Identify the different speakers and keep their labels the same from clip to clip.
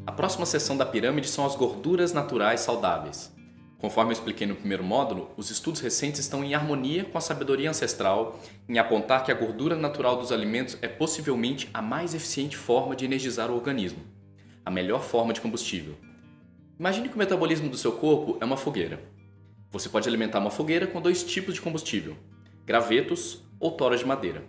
Speaker 1: A próxima seção da pirâmide são as gorduras naturais saudáveis. Conforme eu expliquei no primeiro módulo, os estudos recentes estão em harmonia com a sabedoria ancestral em apontar que a gordura natural dos alimentos é possivelmente a mais eficiente forma de energizar o organismo, a melhor forma de combustível. Imagine que o metabolismo do seu corpo é uma fogueira. Você pode alimentar uma fogueira com dois tipos de combustível, gravetos ou toras de madeira.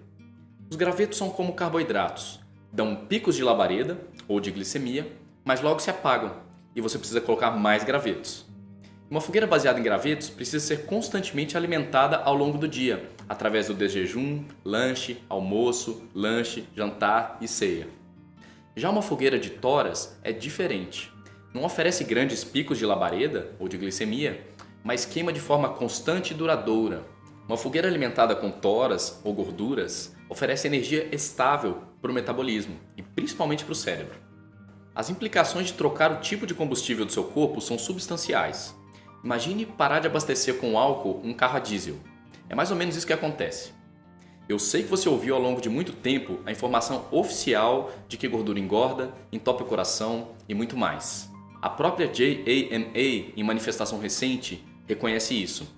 Speaker 1: Os gravetos são como carboidratos, dão picos de labareda ou de glicemia, mas logo se apagam e você precisa colocar mais gravetos. Uma fogueira baseada em gravetos precisa ser constantemente alimentada ao longo do dia, através do desjejum, lanche, almoço, lanche, jantar e ceia. Já uma fogueira de toras é diferente. Não oferece grandes picos de labareda ou de glicemia, mas queima de forma constante e duradoura. Uma fogueira alimentada com toras ou gorduras oferece energia estável para o metabolismo e principalmente para o cérebro. As implicações de trocar o tipo de combustível do seu corpo são substanciais. Imagine parar de abastecer com álcool um carro a diesel. É mais ou menos isso que acontece. Eu sei que você ouviu ao longo de muito tempo a informação oficial de que gordura engorda, entope o coração e muito mais. A própria JAMA, em manifestação recente, reconhece isso.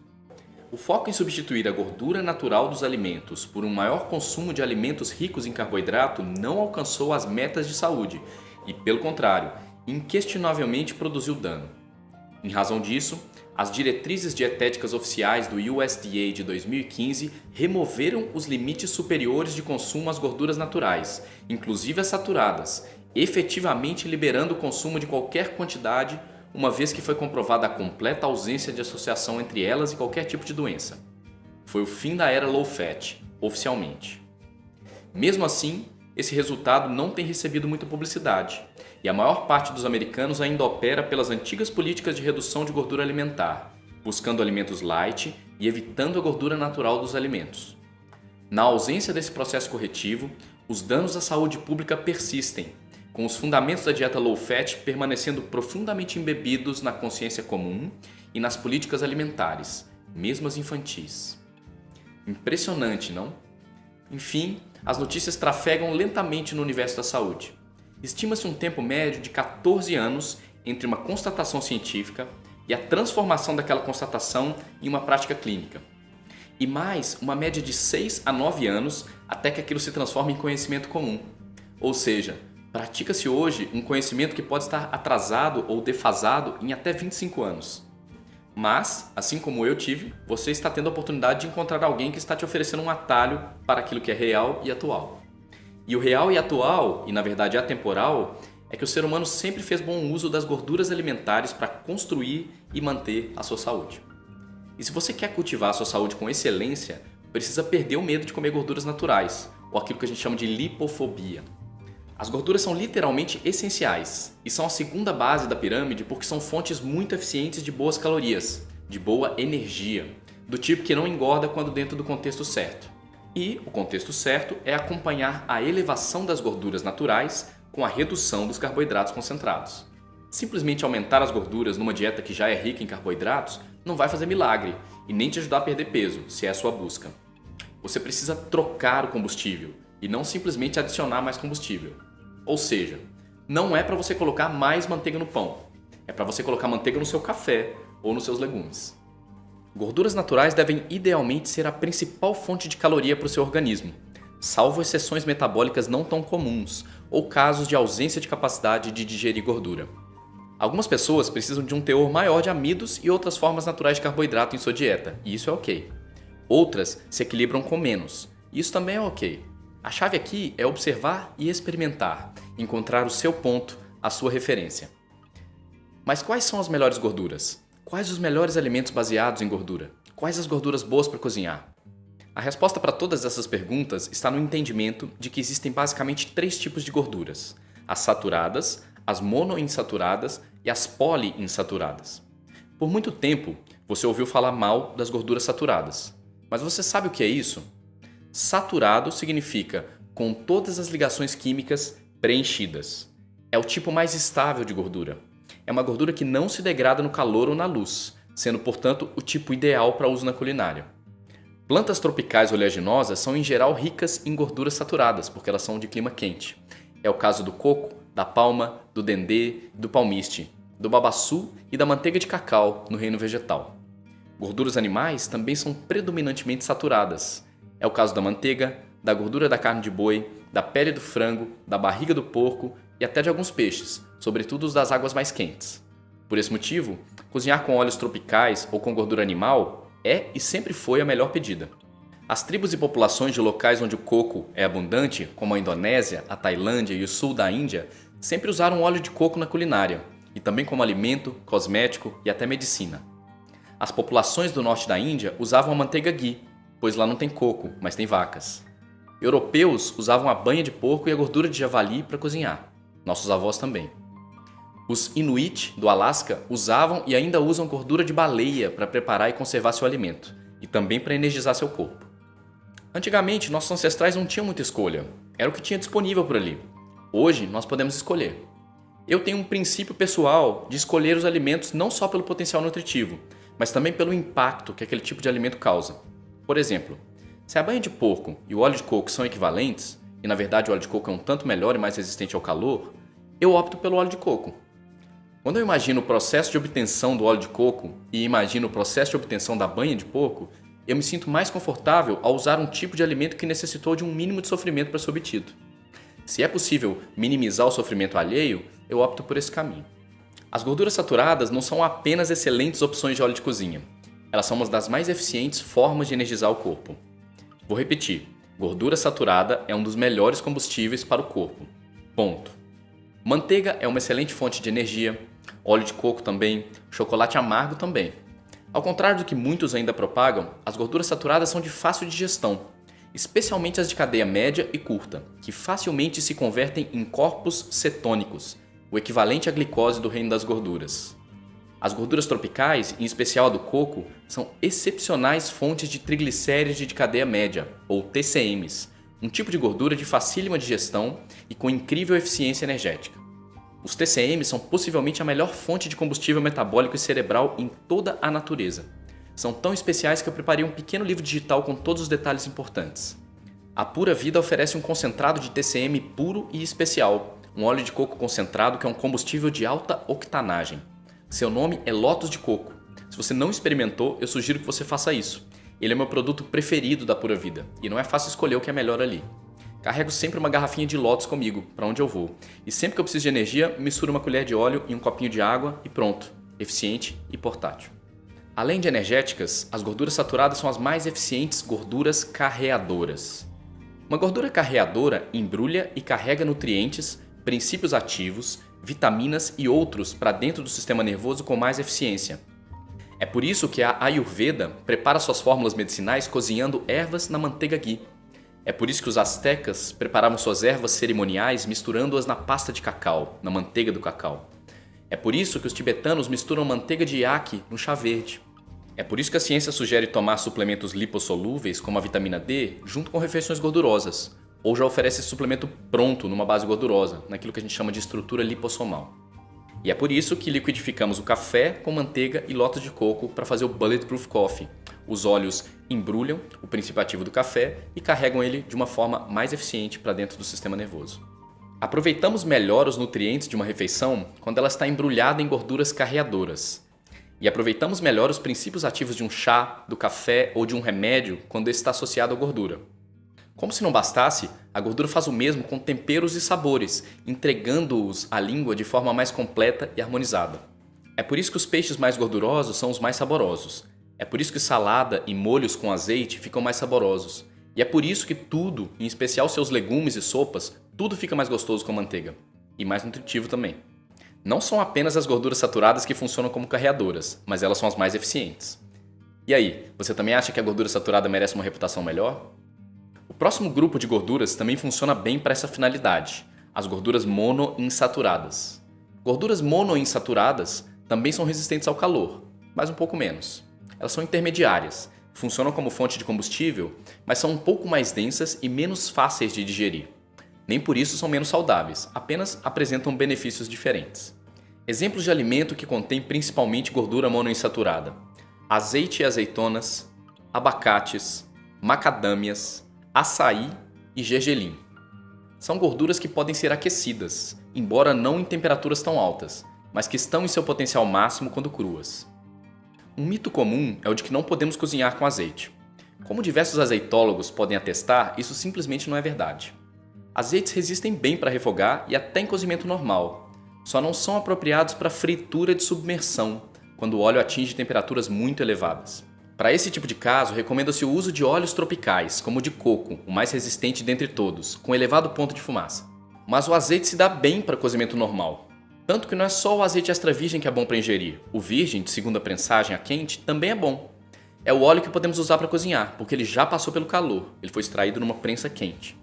Speaker 1: O foco em substituir a gordura natural dos alimentos por um maior consumo de alimentos ricos em carboidrato não alcançou as metas de saúde e, pelo contrário, inquestionavelmente produziu dano. Em razão disso, as diretrizes dietéticas oficiais do USDA de 2015 removeram os limites superiores de consumo às gorduras naturais, inclusive as saturadas, efetivamente liberando o consumo de qualquer quantidade, uma vez que foi comprovada a completa ausência de associação entre elas e qualquer tipo de doença. Foi o fim da era low fat, oficialmente. Mesmo assim, esse resultado não tem recebido muita publicidade, e a maior parte dos americanos ainda opera pelas antigas políticas de redução de gordura alimentar, buscando alimentos light e evitando a gordura natural dos alimentos. Na ausência desse processo corretivo, os danos à saúde pública persistem, com os fundamentos da dieta low fat permanecendo profundamente embebidos na consciência comum e nas políticas alimentares, mesmo as infantis. Impressionante, não? Enfim, as notícias trafegam lentamente no universo da saúde. Estima-se um tempo médio de 14 anos entre uma constatação científica e a transformação daquela constatação em uma prática clínica. E mais, uma média de 6 a 9 anos até que aquilo se transforme em conhecimento comum. Ou seja, pratica-se hoje um conhecimento que pode estar atrasado ou defasado em até 25 anos. Mas, assim como eu tive, você está tendo a oportunidade de encontrar alguém que está te oferecendo um atalho para aquilo que é real e atual. E o real e atual, e na verdade atemporal, é que o ser humano sempre fez bom uso das gorduras alimentares para construir e manter a sua saúde. E se você quer cultivar a sua saúde com excelência, precisa perder o medo de comer gorduras naturais, ou aquilo que a gente chama de lipofobia. As gorduras são literalmente essenciais e são a segunda base da pirâmide porque são fontes muito eficientes de boas calorias, de boa energia, do tipo que não engorda quando dentro do contexto certo. E o contexto certo é acompanhar a elevação das gorduras naturais com a redução dos carboidratos concentrados. Simplesmente aumentar as gorduras numa dieta que já é rica em carboidratos não vai fazer milagre e nem te ajudar a perder peso, se é a sua busca. Você precisa trocar o combustível e não simplesmente adicionar mais combustível. Ou seja, não é para você colocar mais manteiga no pão, é para você colocar manteiga no seu café ou nos seus legumes. Gorduras naturais devem idealmente ser a principal fonte de caloria para o seu organismo, salvo exceções metabólicas não tão comuns ou casos de ausência de capacidade de digerir gordura. Algumas pessoas precisam de um teor maior de amidos e outras formas naturais de carboidrato em sua dieta, e isso é ok. Outras se equilibram com menos, e isso também é ok. A chave aqui é observar e experimentar, encontrar o seu ponto, a sua referência. Mas quais são as melhores gorduras? Quais os melhores alimentos baseados em gordura? Quais as gorduras boas para cozinhar? A resposta para todas essas perguntas está no entendimento de que existem basicamente 3 tipos de gorduras: as saturadas, as monoinsaturadas e as poliinsaturadas. Por muito tempo, você ouviu falar mal das gorduras saturadas. Mas você sabe o que é isso? Saturado significa com todas as ligações químicas preenchidas. É o tipo mais estável de gordura. É uma gordura que não se degrada no calor ou na luz, sendo, portanto, o tipo ideal para uso na culinária. Plantas tropicais oleaginosas são em geral ricas em gorduras saturadas, porque elas são de clima quente. É o caso do coco, da palma, do dendê, do palmiste, do babaçu e da manteiga de cacau no reino vegetal. Gorduras animais também são predominantemente saturadas. É o caso da manteiga, da gordura da carne de boi, da pele do frango, da barriga do porco e até de alguns peixes, sobretudo os das águas mais quentes. Por esse motivo, cozinhar com óleos tropicais ou com gordura animal é e sempre foi a melhor pedida. As tribos e populações de locais onde o coco é abundante, como a Indonésia, a Tailândia e o sul da Índia, sempre usaram óleo de coco na culinária, e também como alimento, cosmético e até medicina. As populações do norte da Índia usavam a manteiga ghee, pois lá não tem coco, mas tem vacas. Europeus usavam a banha de porco e a gordura de javali para cozinhar. Nossos avós também. Os Inuit do Alasca usavam e ainda usam gordura de baleia para preparar e conservar seu alimento, e também para energizar seu corpo. Antigamente, nossos ancestrais não tinham muita escolha, era o que tinha disponível por ali. Hoje, nós podemos escolher. Eu tenho um princípio pessoal de escolher os alimentos não só pelo potencial nutritivo, mas também pelo impacto que aquele tipo de alimento causa. Por exemplo, se a banha de porco e o óleo de coco são equivalentes, e na verdade o óleo de coco é um tanto melhor e mais resistente ao calor, eu opto pelo óleo de coco. Quando eu imagino o processo de obtenção do óleo de coco e imagino o processo de obtenção da banha de porco, eu me sinto mais confortável ao usar um tipo de alimento que necessitou de um mínimo de sofrimento para ser obtido. Se é possível minimizar o sofrimento alheio, eu opto por esse caminho. As gorduras saturadas não são apenas excelentes opções de óleo de cozinha. Elas são uma das mais eficientes formas de energizar o corpo. Vou repetir. Gordura saturada é um dos melhores combustíveis para o corpo. Ponto. Manteiga é uma excelente fonte de energia. Óleo de coco também. Chocolate amargo também. Ao contrário do que muitos ainda propagam, as gorduras saturadas são de fácil digestão, especialmente as de cadeia média e curta, que facilmente se convertem em corpos cetônicos, o equivalente à glicose do reino das gorduras. As gorduras tropicais, em especial a do coco, são excepcionais fontes de triglicérides de cadeia média, ou TCMs, um tipo de gordura de facílima digestão e com incrível eficiência energética. Os TCMs são possivelmente a melhor fonte de combustível metabólico e cerebral em toda a natureza. São tão especiais que eu preparei um pequeno livro digital com todos os detalhes importantes. A Pura Vida oferece um concentrado de TCM puro e especial, um óleo de coco concentrado que é um combustível de alta octanagem. Seu nome é Lotus de Coco. Se você não experimentou, eu sugiro que você faça isso. Ele é meu produto preferido da Pura Vida e não é fácil escolher o que é melhor ali. Carrego sempre uma garrafinha de Lotus comigo, para onde eu vou. E sempre que eu preciso de energia, misturo uma colher de óleo e um copinho de água e pronto. Eficiente e portátil. Além de energéticas, as gorduras saturadas são as mais eficientes gorduras carreadoras. Uma gordura carreadora embrulha e carrega nutrientes, princípios ativos, vitaminas e outros para dentro do sistema nervoso com mais eficiência. É por isso que a Ayurveda prepara suas fórmulas medicinais cozinhando ervas na manteiga ghee. É por isso que os astecas preparavam suas ervas cerimoniais misturando-as na pasta de cacau, na manteiga do cacau. É por isso que os tibetanos misturam manteiga de iaque no chá verde. É por isso que a ciência sugere tomar suplementos lipossolúveis como a vitamina D junto com refeições gordurosas, ou já oferece esse suplemento pronto numa base gordurosa, naquilo que a gente chama de estrutura lipossomal. E é por isso que liquidificamos o café com manteiga e lotus de coco para fazer o Bulletproof Coffee. Os óleos embrulham o princípio ativo do café e carregam ele de uma forma mais eficiente para dentro do sistema nervoso. Aproveitamos melhor os nutrientes de uma refeição quando ela está embrulhada em gorduras carreadoras. E aproveitamos melhor os princípios ativos de um chá, do café ou de um remédio quando esse está associado à gordura. Como se não bastasse, a gordura faz o mesmo com temperos e sabores, entregando-os à língua de forma mais completa e harmonizada. É por isso que os peixes mais gordurosos são os mais saborosos. É por isso que salada e molhos com azeite ficam mais saborosos. E é por isso que tudo, em especial seus legumes e sopas, tudo fica mais gostoso com manteiga. E mais nutritivo também. Não são apenas as gorduras saturadas que funcionam como carreadoras, mas elas são as mais eficientes. E aí, você também acha que a gordura saturada merece uma reputação melhor? O próximo grupo de gorduras também funciona bem para essa finalidade, as gorduras monoinsaturadas. Gorduras monoinsaturadas também são resistentes ao calor, mas um pouco menos. Elas são intermediárias, funcionam como fonte de combustível, mas são um pouco mais densas e menos fáceis de digerir. Nem por isso são menos saudáveis, apenas apresentam benefícios diferentes. Exemplos de alimento que contém principalmente gordura monoinsaturada: azeite e azeitonas, abacates, macadâmias, açaí e gergelim. São gorduras que podem ser aquecidas, embora não em temperaturas tão altas, mas que estão em seu potencial máximo quando cruas. Um mito comum é o de que não podemos cozinhar com azeite. Como diversos azeitólogos podem atestar, isso simplesmente não é verdade. Azeites resistem bem para refogar e até em cozimento normal, só não são apropriados para fritura de submersão, quando o óleo atinge temperaturas muito elevadas. Para esse tipo de caso, recomenda-se o uso de óleos tropicais, como o de coco, o mais resistente dentre todos, com elevado ponto de fumaça. Mas o azeite se dá bem para cozimento normal. Tanto que não é só o azeite extra virgem que é bom para ingerir. O virgem, de segunda prensagem a quente, também é bom. É o óleo que podemos usar para cozinhar, porque ele já passou pelo calor, ele foi extraído numa prensa quente.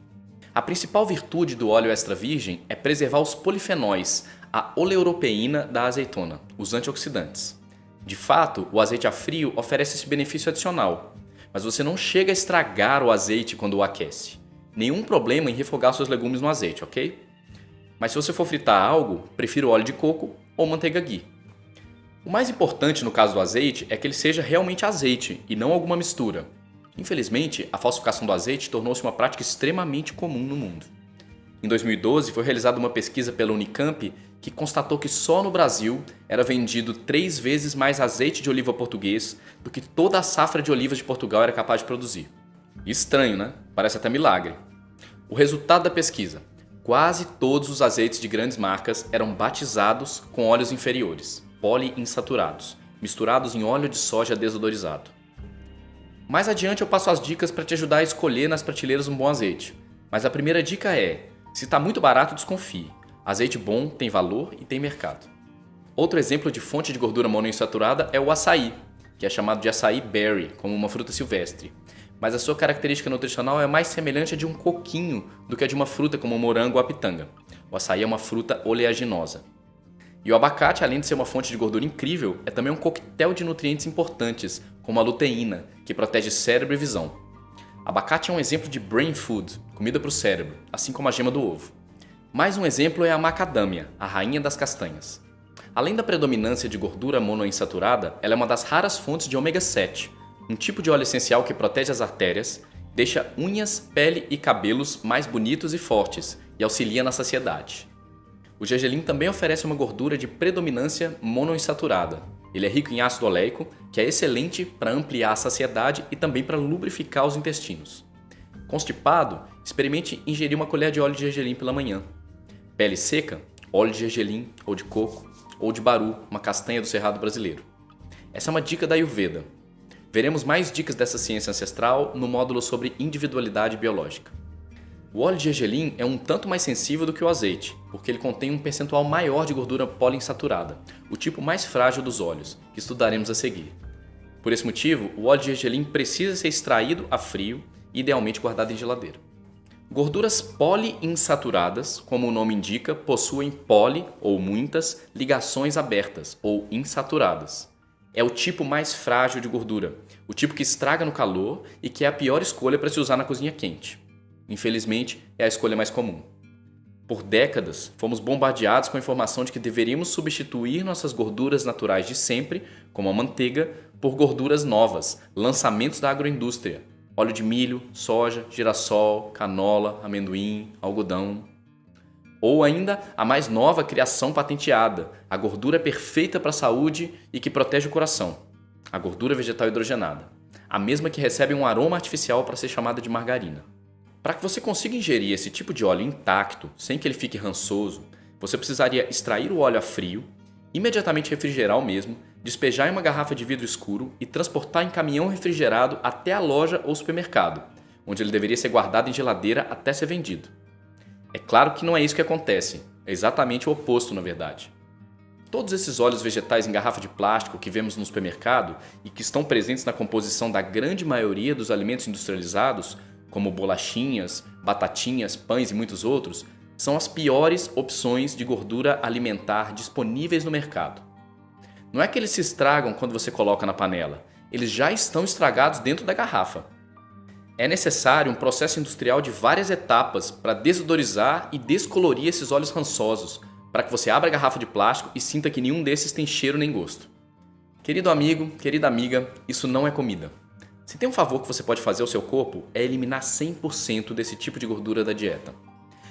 Speaker 1: A principal virtude do óleo extra virgem é preservar os polifenóis, a oleuropeína da azeitona, os antioxidantes. De fato, o azeite a frio oferece esse benefício adicional, mas você não chega a estragar o azeite quando o aquece. Nenhum problema em refogar seus legumes no azeite, ok? Mas se você for fritar algo, prefira óleo de coco ou manteiga ghee. O mais importante no caso do azeite é que ele seja realmente azeite e não alguma mistura. Infelizmente, a falsificação do azeite tornou-se uma prática extremamente comum no mundo. Em 2012, foi realizada uma pesquisa pela Unicamp que constatou que só no Brasil era vendido 3 vezes mais azeite de oliva português do que toda a safra de olivas de Portugal era capaz de produzir. Estranho, né? Parece até milagre. O resultado da pesquisa: quase todos os azeites de grandes marcas eram batizados com óleos inferiores, poliinsaturados, misturados em óleo de soja desodorizado. Mais adiante eu passo as dicas para te ajudar a escolher nas prateleiras um bom azeite. Mas a primeira dica é: se está muito barato, desconfie. Azeite bom tem valor e tem mercado. Outro exemplo de fonte de gordura monoinsaturada é o açaí, que é chamado de açaí berry, como uma fruta silvestre. Mas a sua característica nutricional é mais semelhante a de um coquinho do que a de uma fruta como o morango ou a pitanga. O açaí é uma fruta oleaginosa. E o abacate, além de ser uma fonte de gordura incrível, é também um coquetel de nutrientes importantes, como a luteína, que protege cérebro e visão. Abacate é um exemplo de brain food, comida para o cérebro, assim como a gema do ovo. Mais um exemplo é a macadâmia, a rainha das castanhas. Além da predominância de gordura monoinsaturada, ela é uma das raras fontes de ômega 7, um tipo de óleo essencial que protege as artérias, deixa unhas, pele e cabelos mais bonitos e fortes e auxilia na saciedade. O gergelim também oferece uma gordura de predominância monoinsaturada. Ele é rico em ácido oleico, que é excelente para ampliar a saciedade e também para lubrificar os intestinos. Constipado, experimente ingerir uma colher de óleo de gergelim pela manhã. Pele seca, óleo de gergelim ou de coco, ou de baru, uma castanha do cerrado brasileiro. Essa é uma dica da Ayurveda. Veremos mais dicas dessa ciência ancestral no módulo sobre individualidade biológica. O óleo de gergelim é um tanto mais sensível do que o azeite, porque ele contém um percentual maior de gordura poliinsaturada, o tipo mais frágil dos óleos, que estudaremos a seguir. Por esse motivo, o óleo de gergelim precisa ser extraído a frio e idealmente guardado em geladeira. Gorduras poliinsaturadas, como o nome indica, possuem poli, ou muitas, ligações abertas, ou insaturadas. É o tipo mais frágil de gordura, o tipo que estraga no calor e que é a pior escolha para se usar na cozinha quente. Infelizmente, é a escolha mais comum. Por décadas, fomos bombardeados com a informação de que deveríamos substituir nossas gorduras naturais de sempre, como a manteiga, por gorduras novas, lançamentos da agroindústria, óleo de milho, soja, girassol, canola, amendoim, algodão. Ou ainda a mais nova criação patenteada, a gordura perfeita para a saúde e que protege o coração, a gordura vegetal hidrogenada, a mesma que recebe um aroma artificial para ser chamada de margarina. Para que você consiga ingerir esse tipo de óleo intacto, sem que ele fique rançoso, você precisaria extrair o óleo a frio, imediatamente refrigerar o mesmo, despejar em uma garrafa de vidro escuro e transportar em caminhão refrigerado até a loja ou supermercado, onde ele deveria ser guardado em geladeira até ser vendido. É claro que não é isso que acontece, é exatamente o oposto na verdade. Todos esses óleos vegetais em garrafa de plástico que vemos no supermercado e que estão presentes na composição da grande maioria dos alimentos industrializados, como bolachinhas, batatinhas, pães e muitos outros, são as piores opções de gordura alimentar disponíveis no mercado. Não é que eles se estragam quando você coloca na panela, eles já estão estragados dentro da garrafa. É necessário um processo industrial de várias etapas para desodorizar e descolorir esses óleos rançosos, para que você abra a garrafa de plástico e sinta que nenhum desses tem cheiro nem gosto. Querido amigo, querida amiga, isso não é comida. Se tem um favor que você pode fazer ao seu corpo, é eliminar 100% desse tipo de gordura da dieta.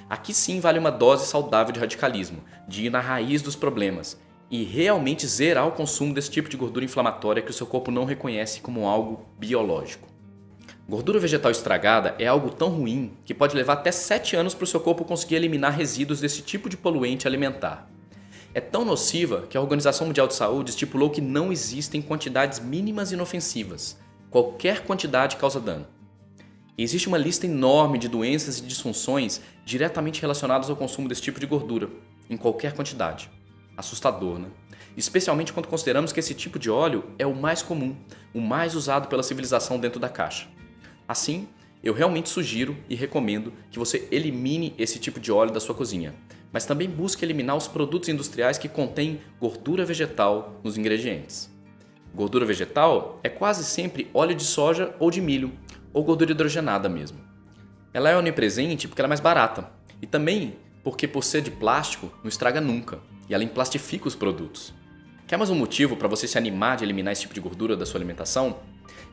Speaker 1: Aqui sim vale uma dose saudável de radicalismo, de ir na raiz dos problemas e realmente zerar o consumo desse tipo de gordura inflamatória que o seu corpo não reconhece como algo biológico. Gordura vegetal estragada é algo tão ruim que pode levar até 7 anos para o seu corpo conseguir eliminar resíduos desse tipo de poluente alimentar. É tão nociva que a Organização Mundial de Saúde estipulou que não existem quantidades mínimas inofensivas. Qualquer quantidade causa dano. E existe uma lista enorme de doenças e disfunções diretamente relacionadas ao consumo desse tipo de gordura, em qualquer quantidade. Assustador, né? Especialmente quando consideramos que esse tipo de óleo é o mais comum, o mais usado pela civilização dentro da caixa. Assim, eu realmente sugiro e recomendo que você elimine esse tipo de óleo da sua cozinha, mas também busque eliminar os produtos industriais que contêm gordura vegetal nos ingredientes. Gordura vegetal é quase sempre óleo de soja ou de milho, ou gordura hidrogenada mesmo. Ela é onipresente porque ela é mais barata, e também porque por ser de plástico não estraga nunca, e ela emplastifica os produtos. Quer mais um motivo para você se animar de eliminar esse tipo de gordura da sua alimentação?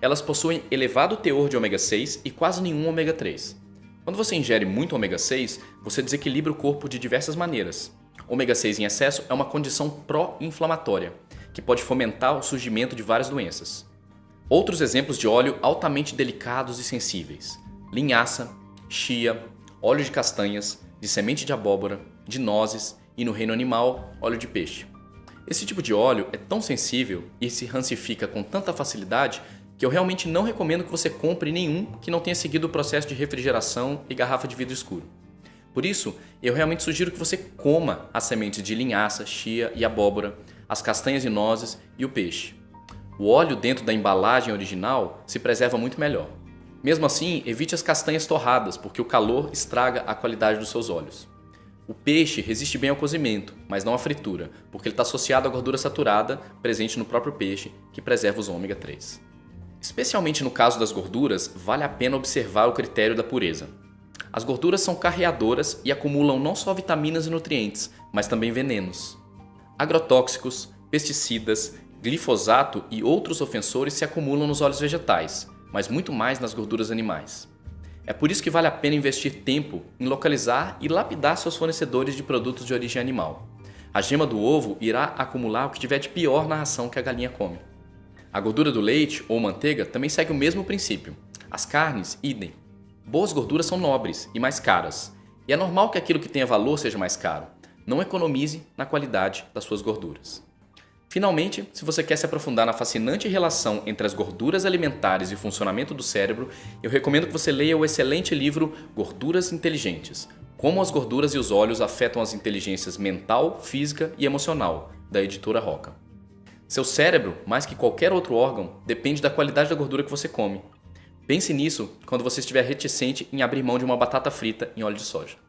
Speaker 1: Elas possuem elevado teor de ômega 6 e quase nenhum ômega 3. Quando você ingere muito ômega 6, você desequilibra o corpo de diversas maneiras. Ômega 6 em excesso é uma condição pró-inflamatória, que pode fomentar o surgimento de várias doenças. Outros exemplos de óleo altamente delicados e sensíveis: linhaça, chia, óleo de castanhas, de semente de abóbora, de nozes e, no reino animal, óleo de peixe. Esse tipo de óleo é tão sensível e se rancifica com tanta facilidade que eu realmente não recomendo que você compre nenhum que não tenha seguido o processo de refrigeração e garrafa de vidro escuro. Por isso, eu realmente sugiro que você coma as sementes de linhaça, chia e abóbora, as castanhas e nozes e o peixe. O óleo dentro da embalagem original se preserva muito melhor. Mesmo assim, evite as castanhas torradas, porque o calor estraga a qualidade dos seus óleos. O peixe resiste bem ao cozimento, mas não à fritura, porque ele está associado à gordura saturada presente no próprio peixe, que preserva os ômega 3. Especialmente no caso das gorduras, vale a pena observar o critério da pureza. As gorduras são carreadoras e acumulam não só vitaminas e nutrientes, mas também venenos. Agrotóxicos, pesticidas, glifosato e outros ofensores se acumulam nos óleos vegetais, mas muito mais nas gorduras animais. É por isso que vale a pena investir tempo em localizar e lapidar seus fornecedores de produtos de origem animal. A gema do ovo irá acumular o que tiver de pior na ração que a galinha come. A gordura do leite ou manteiga também segue o mesmo princípio. As carnes, idem. Boas gorduras são nobres e mais caras, e é normal que aquilo que tenha valor seja mais caro. Não economize na qualidade das suas gorduras. Finalmente, se você quer se aprofundar na fascinante relação entre as gorduras alimentares e o funcionamento do cérebro, eu recomendo que você leia o excelente livro Gorduras Inteligentes: Como as gorduras e os óleos afetam as inteligências mental, física e emocional, da editora Roca. Seu cérebro, mais que qualquer outro órgão, depende da qualidade da gordura que você come. Pense nisso quando você estiver reticente em abrir mão de uma batata frita em óleo de soja.